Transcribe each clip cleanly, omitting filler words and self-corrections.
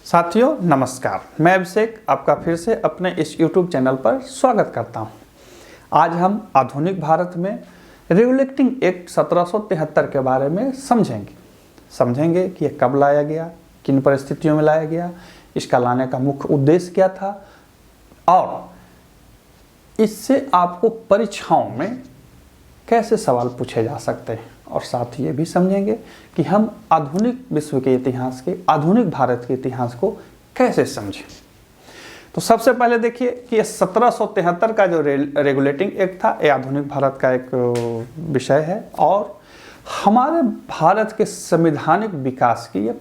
साथियों नमस्कार, मैं अभिषेक आपका फिर से अपने इस YouTube चैनल पर स्वागत करता हूं। आज हम आधुनिक भारत में रेगुलेटिंग एक्ट 1773 के बारे में समझेंगे कि यह कब लाया गया, किन परिस्थितियों में लाया गया, इसका लाने का मुख्य उद्देश्य क्या था और इससे आपको परीक्षाओं में कैसे सवाल पूछे जा सकते हैं। और साथ ही ये भी समझेंगे कि हम आधुनिक विश्व के इतिहास के, आधुनिक भारत के इतिहास को कैसे समझें। तो सबसे पहले देखिए कि ये 1773 का जो रेगुलेटिंग एक्ट था, ये आधुनिक भारत का एक विषय है और हमारे भारत के संवैधानिक विकास की ये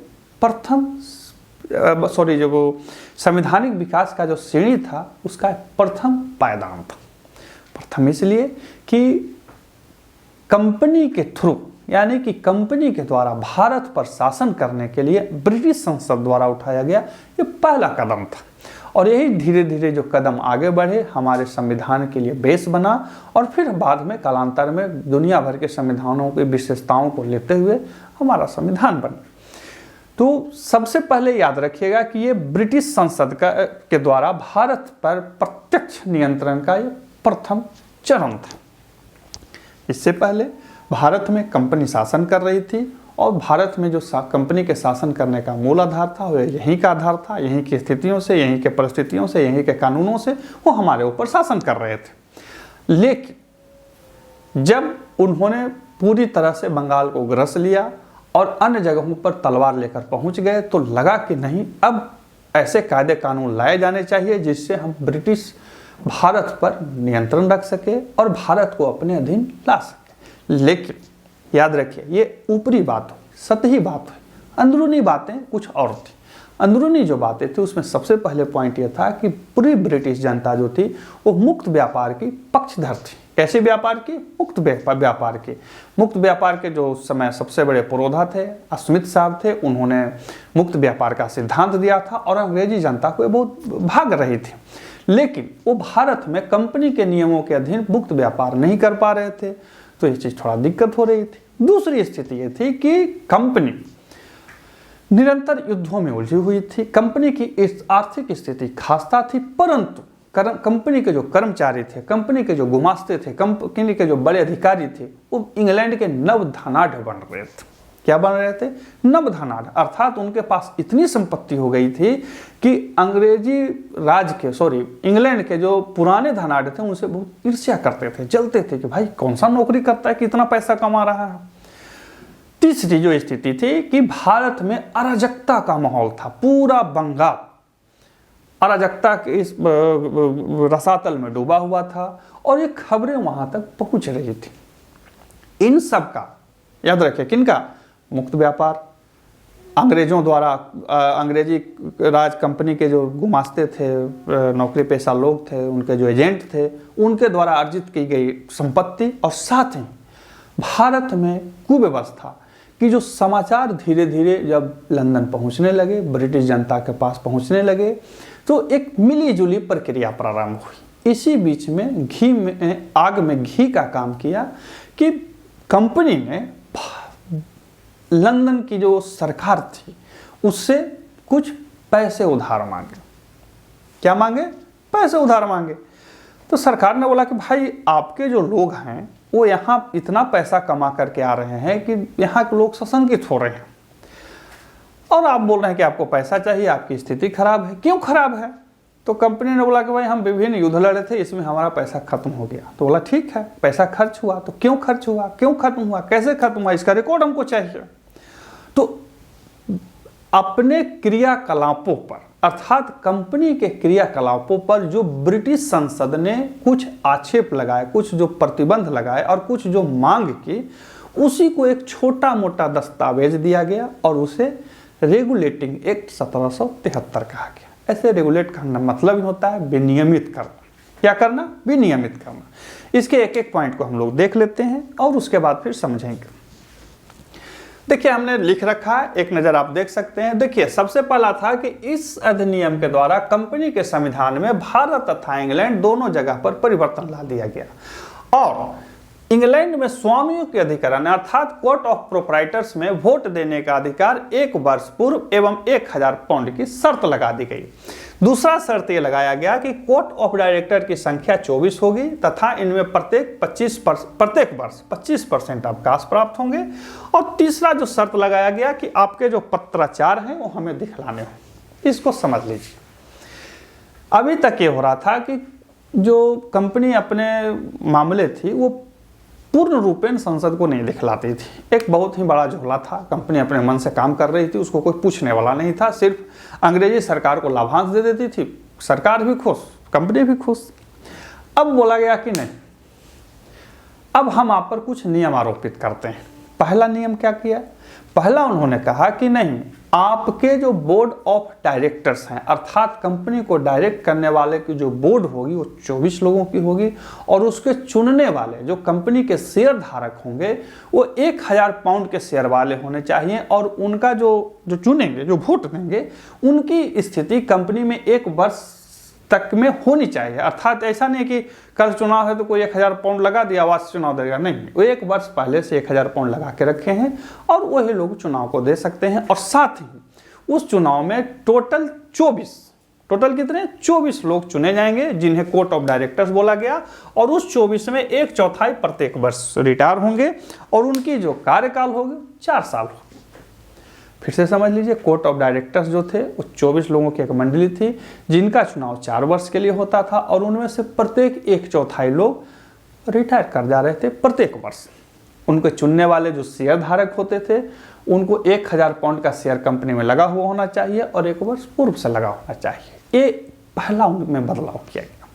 जो संवैधानिक विकास का जो श्रेणी था उसका प्रथम पायदान था। प्रथम इसलिए कि कंपनी के थ्रू, यानी कि कंपनी के द्वारा भारत पर शासन करने के लिए ब्रिटिश संसद द्वारा उठाया गया ये पहला कदम था। और यही धीरे धीरे जो कदम आगे बढ़े हमारे संविधान के लिए बेस बना और फिर बाद में कालांतर में दुनिया भर के संविधानों की विशेषताओं को लेते हुए हमारा संविधान बना। तो सबसे पहले याद रखिएगा कि ये ब्रिटिश संसद के द्वारा भारत पर प्रत्यक्ष नियंत्रण का ये प्रथम चरण था। इससे पहले भारत में कंपनी शासन कर रही थी और भारत में जो कंपनी के शासन करने का मूल आधार था वो यहीं का आधार था। यहीं की स्थितियों से, यहीं के परिस्थितियों से, यहीं के कानूनों से वो हमारे ऊपर शासन कर रहे थे। लेकिन जब उन्होंने पूरी तरह से बंगाल को ग्रस लिया और अन्य जगहों पर तलवार लेकर पहुंच गए तो लगा कि नहीं, अब ऐसे कायदे कानून लाए जाने चाहिए जिससे हम ब्रिटिश भारत पर नियंत्रण रख सके और भारत को अपने अधीन ला सके। लेकिन याद रखिए ये ऊपरी बात हुई, सतही बात हुई, अंदरूनी बातें कुछ और थी। अंदरूनी जो बातें थी उसमें सबसे पहले पॉइंट ये था कि पूरी ब्रिटिश जनता जो थी वो मुक्त व्यापार की पक्षधर थी। कैसे व्यापार की? मुक्त व्यापार की। मुक्त व्यापार के जो उस समय सबसे बड़े पुरोधा थे स्मिथ साहब थे, उन्होंने मुक्त व्यापार का सिद्धांत दिया था और अंग्रेजी जनता को बहुत भाग रही थी। लेकिन वो भारत में कंपनी के नियमों के अधीन मुक्त व्यापार नहीं कर पा रहे थे, तो ये चीज थोड़ा दिक्कत हो रही थी। दूसरी स्थिति ये थी कि कंपनी निरंतर युद्धों में उलझी हुई थी। कंपनी की इस आर्थिक स्थिति खास्ता थी, परंतु कंपनी के जो कर्मचारी थे, कंपनी के जो गुमास्ते थे, कंपनी के जो बड़े अधिकारी थे वो इंग्लैंड के नवधनाढ़ बन रहे थे। क्या बन रहे थे? नवधनाढ़। अर्थात उनके पास इतनी संपत्ति हो गई थी कि अंग्रेजी इंग्लैंड के जो पुराने धनाढ़ थे उनसे बहुत ईर्ष्या करते थे, जलते थे कि भाई कौन सा नौकरी करता है कि इतना पैसा कमा रहा है। तीसरी जो स्थिति थी कि भारत में अराजकता का माहौल था। पूरा बंगाल अराजकता के इस रसातल में डूबा हुआ था और ये खबरें वहां तक पहुंच रही थी। इन सब का याद रखिए, किनका? मुक्त व्यापार, अंग्रेजों द्वारा, अंग्रेजी राज कंपनी के जो गुमास्ते थे, नौकरी पेशा लोग थे, उनके जो एजेंट थे, उनके द्वारा अर्जित की गई संपत्ति और साथ ही भारत में कुव्यवस्था कि जो समाचार धीरे धीरे जब लंदन पहुंचने लगे, ब्रिटिश जनता के पास पहुंचने लगे, तो एक मिली जुली प्रक्रिया प्रारंभ हुई। इसी बीच में आग में घी का काम किया कि कंपनी ने लंदन की जो सरकार थी उससे कुछ पैसे उधार मांगे। क्या मांगे? पैसे उधार मांगे। तो सरकार ने बोला कि भाई आपके जो लोग हैं वो यहाँ इतना पैसा कमा करके आ रहे हैं कि यहाँ के लोग सशंकित हो रहे हैं और आप बोल रहे हैं कि आपको पैसा चाहिए, आपकी स्थिति खराब है। क्यों खराब है? तो कंपनी ने बोला कि भाई हम विभिन्न युद्ध लड़े थे, इसमें हमारा पैसा खत्म हो गया। तो बोला ठीक है, पैसा खर्च हुआ, तो क्यों खर्च हुआ, क्यों खत्म हुआ, कैसे खत्म हुआ, इसका रिकॉर्ड हमको चाहिए। तो अपने क्रियाकलापों पर, अर्थात कंपनी के क्रियाकलापों पर जो ब्रिटिश संसद ने कुछ आक्षेप लगाए, कुछ जो प्रतिबंध लगाए और कुछ जो मांग की, उसी को एक छोटा मोटा दस्तावेज दिया गया और उसे रेगुलेटिंग एक्ट 1773 कहा गया। ऐसे रेगुलेट करना मतलब ही होता है विनियमित करना। क्या करना? विनियमित करना। इसके एक एक पॉइंट को हम लोग देख लेते हैं और उसके बाद फिर समझेंगे। देखिए हमने लिख रखा है, एक नज़र आप देख सकते हैं। देखिए सबसे पहला था कि इस अधिनियम के द्वारा कंपनी के संविधान में भारत तथा इंग्लैंड दोनों जगह पर परिवर्तन ला दिया गया और इंग्लैंड में स्वामियों के अधिकरण अर्थात कोर्ट ऑफ प्रोप्राइटर्स में वोट देने का अधिकार 1 वर्ष पूर्व एवं 1000 पाउंड की शर्त लगा दी गई। दूसरा शर्त यह लगाया गया कि कोर्ट ऑफ डायरेक्टर की संख्या 24 होगी तथा इनमें प्रत्येक वर्ष 25% अवकाश प्राप्त होंगे। और तीसरा जो शर्त लगाया गया कि आपके जो पत्राचार हैं वो हमें दिखलाने हों। इसको समझ लीजिए। अभी तक ये हो रहा था कि जो कंपनी अपने मामले थी वो पूर्ण रूपेण संसद को नहीं दिखलाती थी। एक बहुत ही बड़ा झोला था, कंपनी अपने मन से काम कर रही थी, उसको कोई पूछने वाला नहीं था, सिर्फ अंग्रेजी सरकार को लाभांश दे देती थी, सरकार भी खुश, कंपनी भी खुश। अब बोला गया कि नहीं, अब हम आप पर कुछ नियम आरोपित करते हैं। पहला नियम क्या किया? पहला उन्होंने कहा कि नहीं, आपके जो बोर्ड ऑफ डायरेक्टर्स हैं अर्थात कंपनी को डायरेक्ट करने वाले की जो बोर्ड होगी वो 24 लोगों की होगी और उसके चुनने वाले जो कंपनी के शेयर धारक होंगे वो 1000 पाउंड के शेयर वाले होने चाहिए और उनका जो चुनेंगे, जो वोट देंगे, उनकी स्थिति कंपनी में 1 वर्ष तक में होनी चाहिए। अर्थात ऐसा नहीं कि कल चुनाव है तो कोई 1000 पाउंड लगा दिया आवाज चुनाव देगा, नहीं, वो 1 वर्ष पहले से 1000 पाउंड लगा के रखे हैं और वही लोग चुनाव को दे सकते हैं। और साथ ही उस चुनाव में टोटल कितने 24 लोग चुने जाएंगे जिन्हें कोर्ट ऑफ डायरेक्टर्स बोला गया और उस 24 में 1/4 प्रत्येक वर्ष रिटायर होंगे और उनकी जो कार्यकाल होगी 4 साल होगी। फिर से समझ लीजिए, कोर्ट ऑफ डायरेक्टर्स जो थे वो 24 लोगों की एक मंडली थी जिनका चुनाव 4 वर्ष के लिए होता था और उनमें से प्रत्येक 1/4 लोग रिटायर कर जा रहे थे प्रत्येक वर्ष। उनके चुनने वाले जो शेयर धारक होते थे उनको 1000 पाउंड का शेयर कंपनी में लगा हुआ होना चाहिए और 1 वर्ष पूर्व से लगा होना चाहिए। ये पहला उनमें बदलाव किया गया।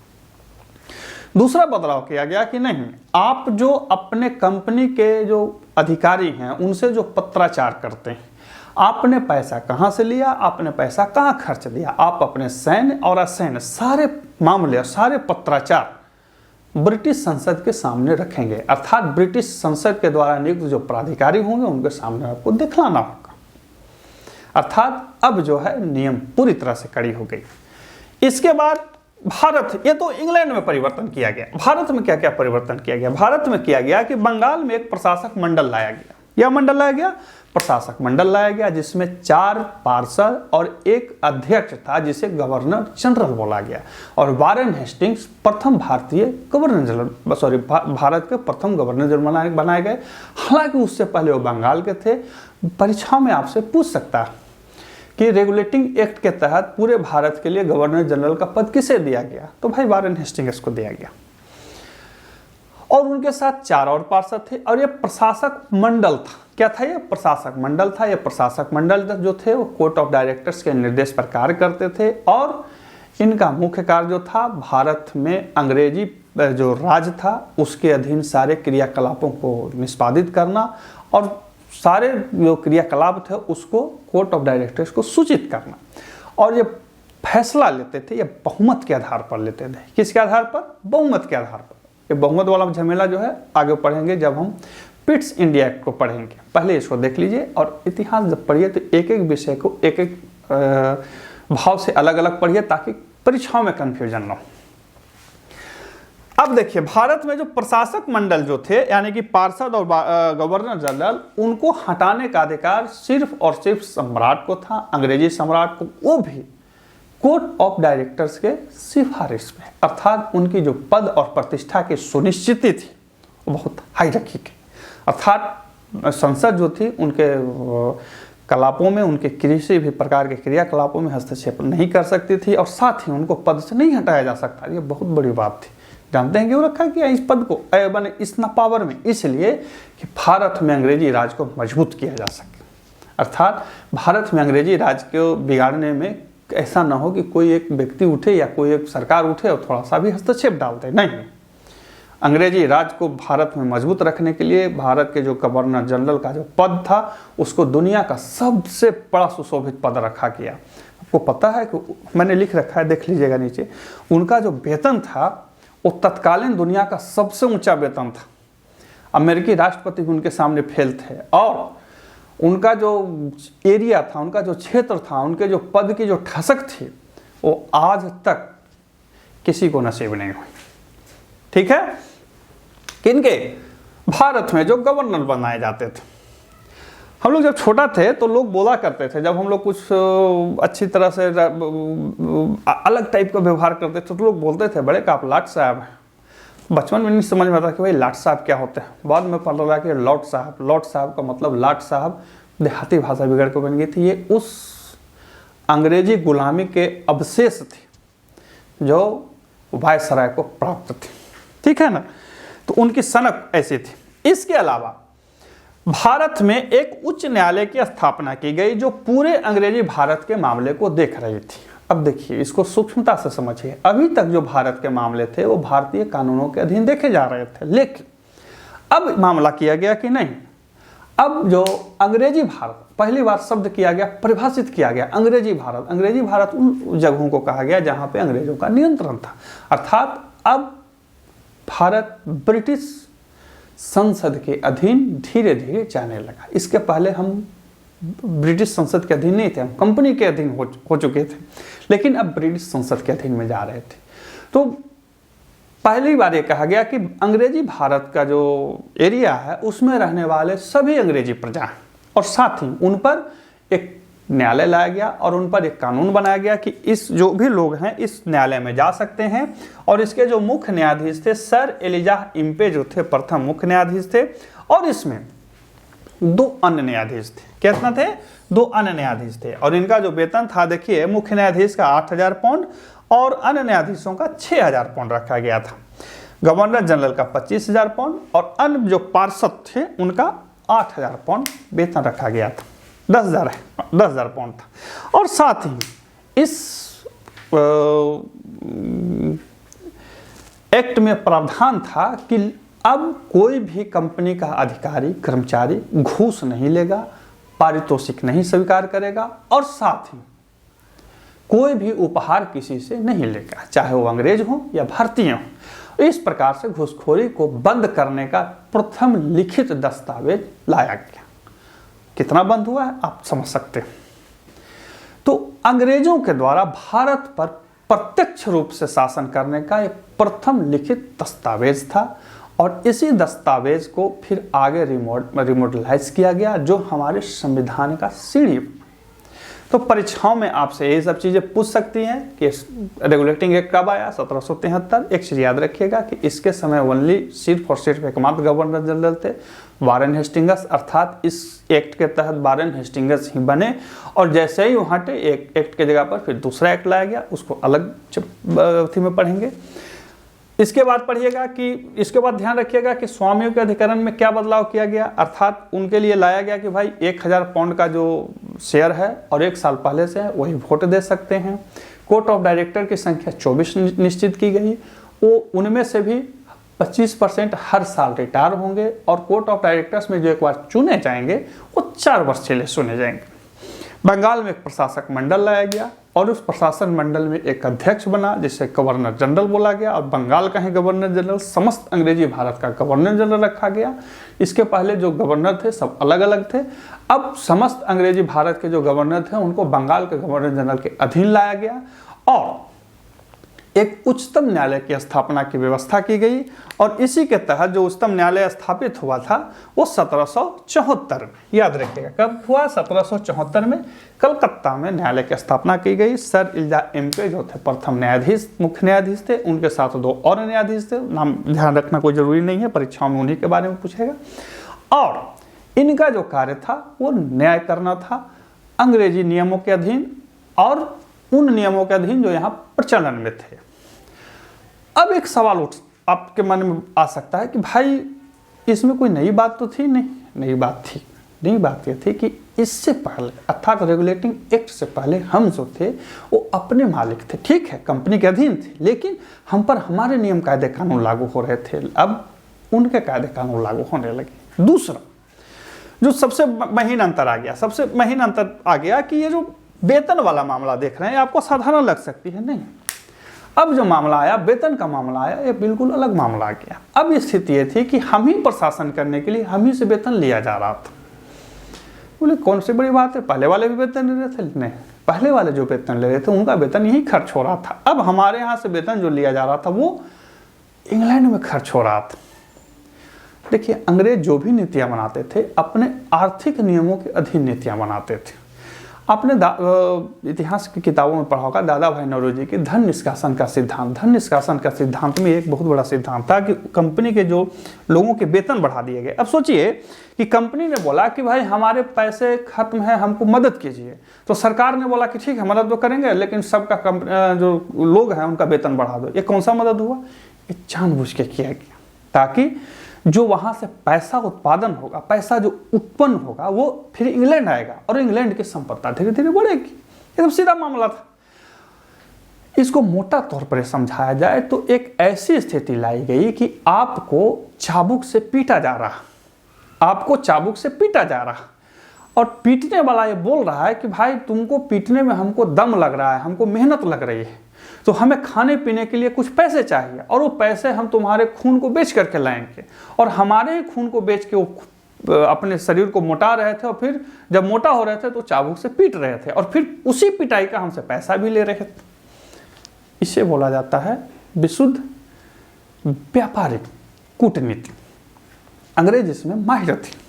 दूसरा बदलाव किया गया कि नहीं, आप जो अपने कंपनी के जो अधिकारी हैं उनसे जो पत्राचार करते हैं, आपने पैसा कहाँ से लिया, आपने पैसा कहाँ खर्च दिया, आप अपने सैन्य और असैन्य सारे मामले और सारे पत्राचार ब्रिटिश संसद के सामने रखेंगे। अर्थात ब्रिटिश संसद के द्वारा नियुक्त जो प्राधिकारी होंगे उनके सामने आपको दिखलाना होगा। अर्थात अब जो है नियम पूरी तरह से कड़ी हो गई। इसके बाद भारत, ये तो इंग्लैंड में परिवर्तन किया गया। भारत में क्या क्या परिवर्तन किया गया? भारत में किया गया कि बंगाल में एक प्रशासक मंडल लाया गया। यह मंडल लाया गया, प्रशासक मंडल लाया गया जिसमें 4 पार्षद और 1 अध्यक्ष था जिसे गवर्नर जनरल बोला गया। और वारेन हेस्टिंग्स प्रथम भारतीय गवर्नर जनरल, भारत के प्रथम गवर्नर जनरल बनाए गए। हालांकि उससे पहले वो बंगाल के थे। परीक्षा में आपसे पूछ सकता है कि रेगुलेटिंग एक्ट के तहत पूरे भारत के लिए गवर्नर जनरल का पद किसे दिया गया? तो भाई वारेन हेस्टिंग्स को दिया गया और उनके साथ 4 और पार्षद थे। और ये प्रशासक मंडल था। क्या था ये? प्रशासक मंडल था। ये प्रशासक मंडल जो थे वो कोर्ट ऑफ डायरेक्टर्स के निर्देश पर कार्य करते थे और इनका मुख्य कार्य जो था भारत में अंग्रेजी जो राज था उसके अधीन सारे क्रियाकलापों को निष्पादित करना और सारे जो क्रियाकलाप थे उसको कोर्ट ऑफ डायरेक्टर्स को सूचित करना। और ये फैसला लेते थे, ये बहुमत के आधार पर लेते थे। किसके आधार पर? बहुमत के आधार पर। ये बहुमत वाला झमेला जो है आगे पढ़ेंगे जब हम पिट्स इंडिया एक्ट को पढ़ेंगे। पहले इसको देख लीजिए और इतिहास जब पढ़िए तो एक एक विषय को एक एक भाव से अलग अलग पढ़िए ताकि परीक्षाओं में कंफ्यूजन ना हो। अब देखिए, भारत में जो प्रशासक मंडल जो थे यानी कि पार्षद और गवर्नर जनरल, उनको हटाने का अधिकार सिर्फ और सिर्फ सम्राट को था, अंग्रेजी सम्राट को, वो भी कोर्ट ऑफ डायरेक्टर्स के सिफारिश में। अर्थात उनकी जो पद और प्रतिष्ठा की सुनिश्चिति थी वो बहुत हाई रखी गई। अर्थात संसद जो थी उनके कलापों में, उनके किसी भी प्रकार के क्रियाकलापों में हस्तक्षेप नहीं कर सकती थी और साथ ही उनको पद से नहीं हटाया जा सकता। ये बहुत बड़ी बात थी। जानते हैं क्यों रखा गया इस पद को, बने इतना पावर में? इसलिए कि भारत में अंग्रेजी राज को मजबूत किया जा सके। अर्थात भारत में अंग्रेजी राज को बिगाड़ने में ऐसा ना हो कि कोई एक व्यक्ति उठे या कोई एक सरकार उठे और थोड़ा सा भी हस्तक्षेप डाल दे। नहीं, अंग्रेजी राज को भारत में मजबूत रखने के लिए भारत के जो गवर्नर जनरल का जो पद था उसको दुनिया का सबसे बड़ा सुशोभित पद रखा गया। आपको पता है कि मैंने लिख रखा है, देख लीजिएगा नीचे, उनका जो वेतन था वो तत्कालीन दुनिया का सबसे ऊंचा वेतन था। अमेरिकी राष्ट्रपति भी उनके सामने फेल थे और उनका जो एरिया था, उनका जो क्षेत्र था, उनके जो पद की जो ठसक थी वो आज तक किसी को नसीब नहीं हुई। ठीक है? किनके? भारत में जो गवर्नर बनाए जाते थे, हम लोग जब छोटा थे तो लोग बोला करते थे, जब हम लोग कुछ अच्छी तरह से अलग टाइप का व्यवहार करते थे तो लोग बोलते थे बड़े का आप लाट साहब हैं। बचपन में नहीं समझ में आता कि भाई लाट साहब क्या होते हैं। बाद में पता लगा कि लॉर्ड साहब, लॉर्ड साहब का मतलब लाट साहब देहाती भाषा बिगड़ के बन गई थी। ये उस अंग्रेजी गुलामी के अवशेष थे जो वायसराय को प्राप्त थे, ठीक है ना। तो उनकी सनक ऐसी थी। इसके अलावा भारत में एक उच्च न्यायालय की स्थापना की गई जो पूरे अंग्रेजी भारत के मामले को देख रही थी। अब देखिए, इसको सूक्ष्मता से समझिए। अभी तक जो भारत के मामले थे वो भारतीय कानूनों के अधीन देखे जा रहे थे, लेकिन अब मामला किया गया कि नहीं, अब जो अंग्रेजी भारत पहली बार शब्द किया गया, परिभाषित किया गया अंग्रेजी भारत। अंग्रेजी भारत उन जगहों को कहा गया जहां पे अंग्रेजों का नियंत्रण था, अर्थात अब भारत ब्रिटिश संसद के अधीन धीरे धीरे जाने लगा। इसके पहले हम ब्रिटिश संसद के अधीन नहीं थे, हम कंपनी के अधीन हो चुके थे, लेकिन अब ब्रिटिश संसद के अधीन में जा रहे थे। तो पहली बार ये कहा गया कि अंग्रेजी भारत का जो एरिया है उसमें रहने वाले सभी अंग्रेजी प्रजा हैं, और साथ ही उन पर एक न्यायालय लाया गया और उन पर एक कानून बनाया गया कि इस जो भी लोग हैं इस न्यायालय में जा सकते हैं। और इसके जो मुख्य न्यायाधीश थे सर एलिजा इम्पे जो थे प्रथम मुख्य न्यायाधीश थे, और इसमें 2 अन्य न्यायाधीश थे। कितना थे? 2 अन्य न्यायाधीश थे। और इनका जो वेतन था, देखिए, मुख्य न्यायाधीश का 8,000 पाउंड और अन्य न्यायाधीशों का 6,000 पाउंड रखा गया था। गवर्नर जनरल का 25,000 पाउंड और अन्य जो पार्षद थे उनका 8,000 पाउंड वेतन रखा गया था। 10,000 पाउंड था। और साथ ही इस एक्ट में प्रावधान था कि अब कोई भी कंपनी का अधिकारी कर्मचारी घूस नहीं लेगा, पारितोषिक नहीं स्वीकार करेगा, और साथ ही कोई भी उपहार किसी से नहीं लेगा, चाहे वो अंग्रेज हो या भारतीय हो। इस प्रकार से घूसखोरी को बंद करने का प्रथम लिखित दस्तावेज लाया गया। कितना बंद हुआ है आप समझ सकते हैं। तो अंग्रेजों के द्वारा भारत पर प्रत्यक्ष रूप से शासन करने का एक प्रथम लिखित दस्तावेज था, और इसी दस्तावेज को फिर आगे रिमॉडलाइज किया गया जो हमारे संविधान का सीढ़ी। तो परीक्षाओं में आपसे यही सब चीज़ें पूछ सकती हैं कि रेगुलेटिंग एक्ट कब आया, 1773। एक चीज़ याद रखिएगा कि इसके समय ओनली सिर्फ और सिर्फ एकमात्र गवर्नर जनरल थे वारेन हेस्टिंग्स, अर्थात इस एक्ट के तहत वारेन हेस्टिंग्स ही बने, और जैसे ही वहाँ हटे एक एक्ट के जगह पर फिर दूसरा एक्ट लाया गया, उसको अलग अवधि में पढ़ेंगे। इसके बाद पढ़िएगा कि इसके बाद ध्यान रखिएगा कि स्वामियों के अधिकरण में क्या बदलाव किया गया, अर्थात उनके लिए लाया गया कि भाई 1,000 पाउंड का जो शेयर है और 1 साल पहले से है वही वोट दे सकते हैं। कोर्ट ऑफ डायरेक्टर की संख्या 24 निश्चित की गई, वो उनमें से भी 25% हर साल रिटायर होंगे, और कोर्ट ऑफ डायरेक्टर्स में जो एक बार चुने जाएंगे वो 4 वर्ष के लिए चुने जाएंगे। बंगाल में एक प्रशासक मंडल लाया गया और उस प्रशासन मंडल में एक अध्यक्ष बना जिसे गवर्नर जनरल बोला गया, और बंगाल का ही गवर्नर जनरल समस्त अंग्रेजी भारत का गवर्नर जनरल रखा गया। इसके पहले जो गवर्नर थे सब अलग अलग थे, अब समस्त अंग्रेजी भारत के जो गवर्नर थे उनको बंगाल के गवर्नर जनरल के अधीन लाया गया, और एक उच्चतम न्यायालय की स्थापना की व्यवस्था की गई। और इसी के तहत जो उच्चतम न्यायालय स्थापित हुआ था वो 1774 में, याद रखिएगा कब हुआ, 1774 में कलकत्ता में न्यायालय की स्थापना की गई। सर एलिजा इम्पे जो थे प्रथम न्यायाधीश, मुख्य न्यायाधीश थे, उनके साथ 2 और न्यायाधीश थे, नाम ध्यान रखना कोई जरूरी नहीं है, परीक्षाओं में उन्हीं के बारे में पूछेगा। और इनका जो कार्य था वो न्याय करना था अंग्रेजी नियमों के अधीन और उन नियमों के अधीन जो यहाँ प्रचलन में थे। अब एक सवाल आपके मन में आ सकता है कि भाई इसमें कोई नई बात तो थी नहीं? नई बात थी। नई बात यह थी कि इससे पहले अर्थात रेगुलेटिंग एक्ट से पहले हम जो थे वो अपने मालिक थे, ठीक है, कंपनी के अधीन थे, लेकिन हम पर हमारे नियम कायदे कानून लागू हो रहे थे, अब उनके कायदे कानून लागू होने लगे। दूसरा जो सबसे महीन अंतर आ गया, सबसे महीन अंतर आ गया कि ये जो वेतन वाला मामला देख रहे हैं आपको साधारण लग सकती है, नहीं, अब जो मामला आया वेतन का मामला आया, ये बिल्कुल अलग मामला आ गया। अब स्थिति ये थी कि हम ही प्रशासन करने के लिए हम ही से वेतन लिया जा रहा था। बोले कौन सी बड़ी बात है, पहले वाले भी वेतन ले रहे थे? नहीं, पहले वाले जो वेतन ले रहे थे उनका वेतन यही खर्च हो रहा था। अब हमारे यहाँ से वेतन जो लिया जा रहा था वो इंग्लैंड में खर्च हो रहा था। देखिए, अंग्रेज जो भी नीतियां बनाते थे अपने आर्थिक नियमों के अधीन नीतियां बनाते थे। आपने इतिहास की किताबों में पढ़ा होगा दादा भाई नौरोजी की धन निष्कासन का सिद्धांत। धन निष्कासन का सिद्धांत में एक बहुत बड़ा सिद्धांत था कि कंपनी के जो लोगों के वेतन बढ़ा दिए गए। अब सोचिए कि कंपनी ने बोला कि भाई हमारे पैसे खत्म है, हमको मदद कीजिए, तो सरकार ने बोला कि ठीक है मदद तो करेंगे, लेकिन सबका जो लोग हैं उनका वेतन बढ़ा दो। ये कौन सा मदद हुआ? ये जानबूझ के किया गया ताकि जो वहां से पैसा उत्पादन होगा, पैसा जो उत्पन्न होगा वो फिर इंग्लैंड आएगा और इंग्लैंड की संपत्ति धीरे धीरे बढ़ेगी। एकदम सीधा मामला था। इसको मोटा तौर पर समझाया जाए तो एक ऐसी स्थिति लाई गई कि आपको चाबुक से पीटा जा रहा, आपको चाबुक से पीटा जा रहा, और पीटने वाला ये बोल रहा है कि भाई तुमको पीटने में हमको दम लग रहा है, हमको मेहनत लग रही है, तो हमें खाने पीने के लिए कुछ पैसे चाहिए, और वो पैसे हम तुम्हारे खून को बेच करके लाएंगे। और हमारे ही खून को बेच के वो अपने शरीर को मोटा रहे थे, और फिर जब मोटा हो रहे थे तो चाबुक से पीट रहे थे, और फिर उसी पिटाई का हमसे पैसा भी ले रहे थे। इसे बोला जाता है विशुद्ध व्यापारिक कूटनीति। अंग्रेज इसमें माहिर थे।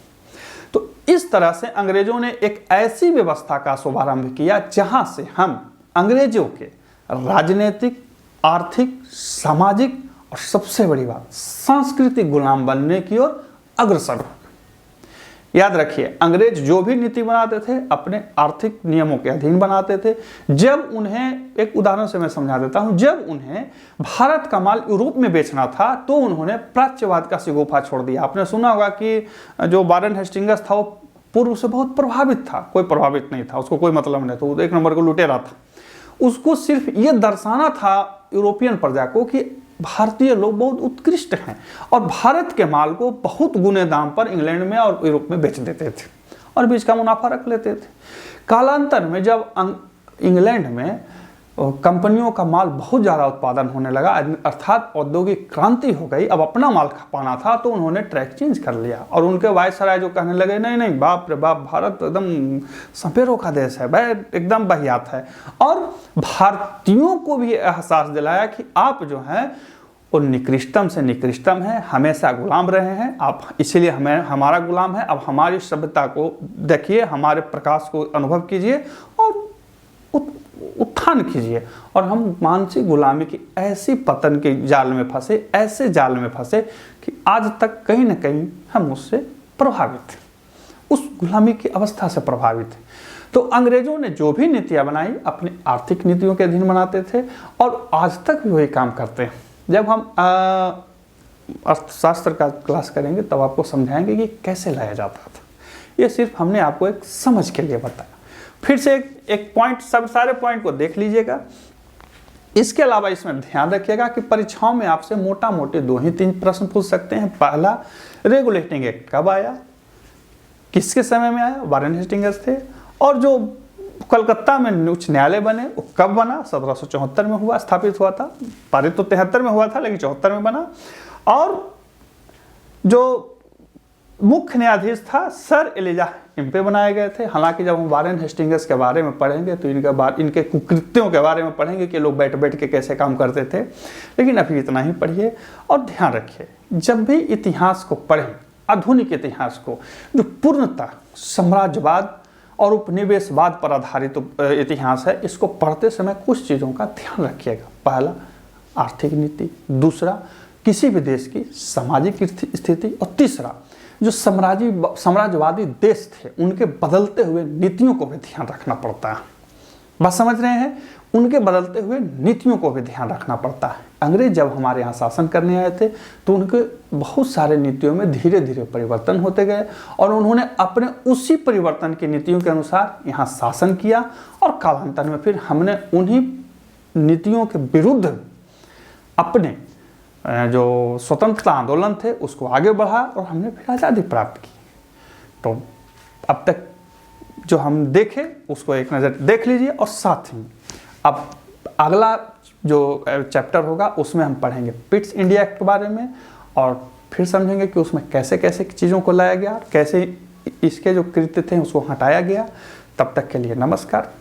तो इस तरह से अंग्रेजों ने एक ऐसी व्यवस्था का शुभारंभ किया जहां से हम अंग्रेजों के राजनीतिक, आर्थिक, सामाजिक और सबसे बड़ी बात सांस्कृतिक गुलाम बनने की ओर अग्रसर हो। याद रखिए, अंग्रेज जो भी नीति बनाते थे अपने आर्थिक नियमों के अधीन बनाते थे। जब उन्हें, एक उदाहरण से मैं समझा देता हूं, जब उन्हें भारत का माल यूरोप में बेचना था तो उन्होंने प्राच्यवाद का शिगोफा छोड़ दिया। आपने सुना होगा कि जो वारेन हेस्टिंग्स था वो पूर्व से बहुत प्रभावित था, कोई प्रभावित नहीं था, उसको कोई मतलब नहीं था, वो एक नंबर को लुटेरा था। उसको सिर्फ ये दर्शाना था यूरोपियन प्रजा को कि भारतीय लोग बहुत उत्कृष्ट हैं, और भारत के माल को बहुत गुने दाम पर इंग्लैंड में और यूरोप में बेच देते थे और बीच का मुनाफा रख लेते थे। कालांतर में जब इंग्लैंड में कंपनियों का माल बहुत ज़्यादा उत्पादन होने लगा, अर्थात औद्योगिक क्रांति हो गई, अब अपना माल खपाना था, तो उन्होंने ट्रैक चेंज कर लिया। और उनके वायसराय जो कहने लगे नहीं नहीं बाप रे बाप, भारत एकदम सपेरों का देश है, भाई एकदम बहियात है। और भारतीयों को भी एहसास दिलाया कि आप जो हैं वो निकृष्टम से निकृष्टम है, हमेशा गुलाम रहे हैं आप, इसीलिए हमें हमारा गुलाम है। अब हमारी सभ्यता को देखिए, हमारे प्रकाश को अनुभव कीजिए और उत्थान कीजिए। और हम मानसिक गुलामी की ऐसी पतन के जाल में फंसे, ऐसे जाल में फंसे कि आज तक कहीं ना कहीं हम उससे प्रभावित हैं, उस गुलामी की अवस्था से प्रभावित हैं। तो अंग्रेजों ने जो भी नीतियां बनाई अपनी आर्थिक नीतियों के अधीन बनाते थे, और आज तक भी वही काम करते हैं। जब हम अर्थशास्त्र का क्लास करेंगे तब आपको समझाएंगे कि कैसे लाया जाता था। ये सिर्फ हमने आपको एक समझ के लिए बताया। फिर से एक पॉइंट, सब सारे पॉइंट को देख लीजिएगा। इसके अलावा इसमें ध्यान रखिएगा कि परीक्षाओं में आपसे मोटा मोटे 2 ही 3 प्रश्न पूछ सकते हैं। पहला, रेगुलेटिंग एक्ट कब आया, किसके समय में आया, वारेन हेस्टिंग्स थे। और जो कलकत्ता में उच्च न्यायालय बने वो कब बना, 1774 में हुआ, स्थापित हुआ था। पारित तो 73 में हुआ था, लेकिन 74 में बना। और जो मुख्य न्यायाधीश था सर एलिजा इम्पे बनाए गए थे। हालांकि जब हम वारेन हेस्टिंग्स के बारे में पढ़ेंगे तो इनके कुकृत्यों के बारे में पढ़ेंगे कि लोग बैठ बैठ के कैसे काम करते थे, लेकिन अभी इतना ही पढ़िए। और ध्यान रखिए, जब भी इतिहास को पढ़ें, आधुनिक इतिहास को, जो पूर्णतः साम्राज्यवाद और उपनिवेशवाद पर आधारित इतिहास है, इसको पढ़ते समय कुछ चीज़ों का ध्यान रखिएगा। पहला, आर्थिक नीति। दूसरा, किसी भी देश की सामाजिक स्थिति। और तीसरा, जो साम्राज्यवादी देश थे उनके बदलते हुए नीतियों को भी ध्यान रखना पड़ता है। बात समझ रहे हैं? उनके बदलते हुए नीतियों को भी ध्यान रखना पड़ता है। अंग्रेज जब हमारे यहाँ शासन करने आए थे तो उनके बहुत सारे नीतियों में धीरे धीरे परिवर्तन होते गए, और उन्होंने अपने उसी परिवर्तन की नीतियों के अनुसार यहाँ शासन किया। और कालांतर में फिर हमने उन्हीं नीतियों के विरुद्ध अपने जो स्वतंत्रता आंदोलन थे उसको आगे बढ़ा, और हमने फिर आज़ादी प्राप्त की। तो अब तक जो हम देखे उसको एक नज़र देख लीजिए। और साथ ही अब अगला जो चैप्टर होगा उसमें हम पढ़ेंगे पिट्स इंडिया एक्ट के बारे में, और फिर समझेंगे कि उसमें कैसे कैसे चीज़ों को लाया गया, कैसे इसके जो कृत्य थे उसको हटाया गया। तब तक के लिए नमस्कार।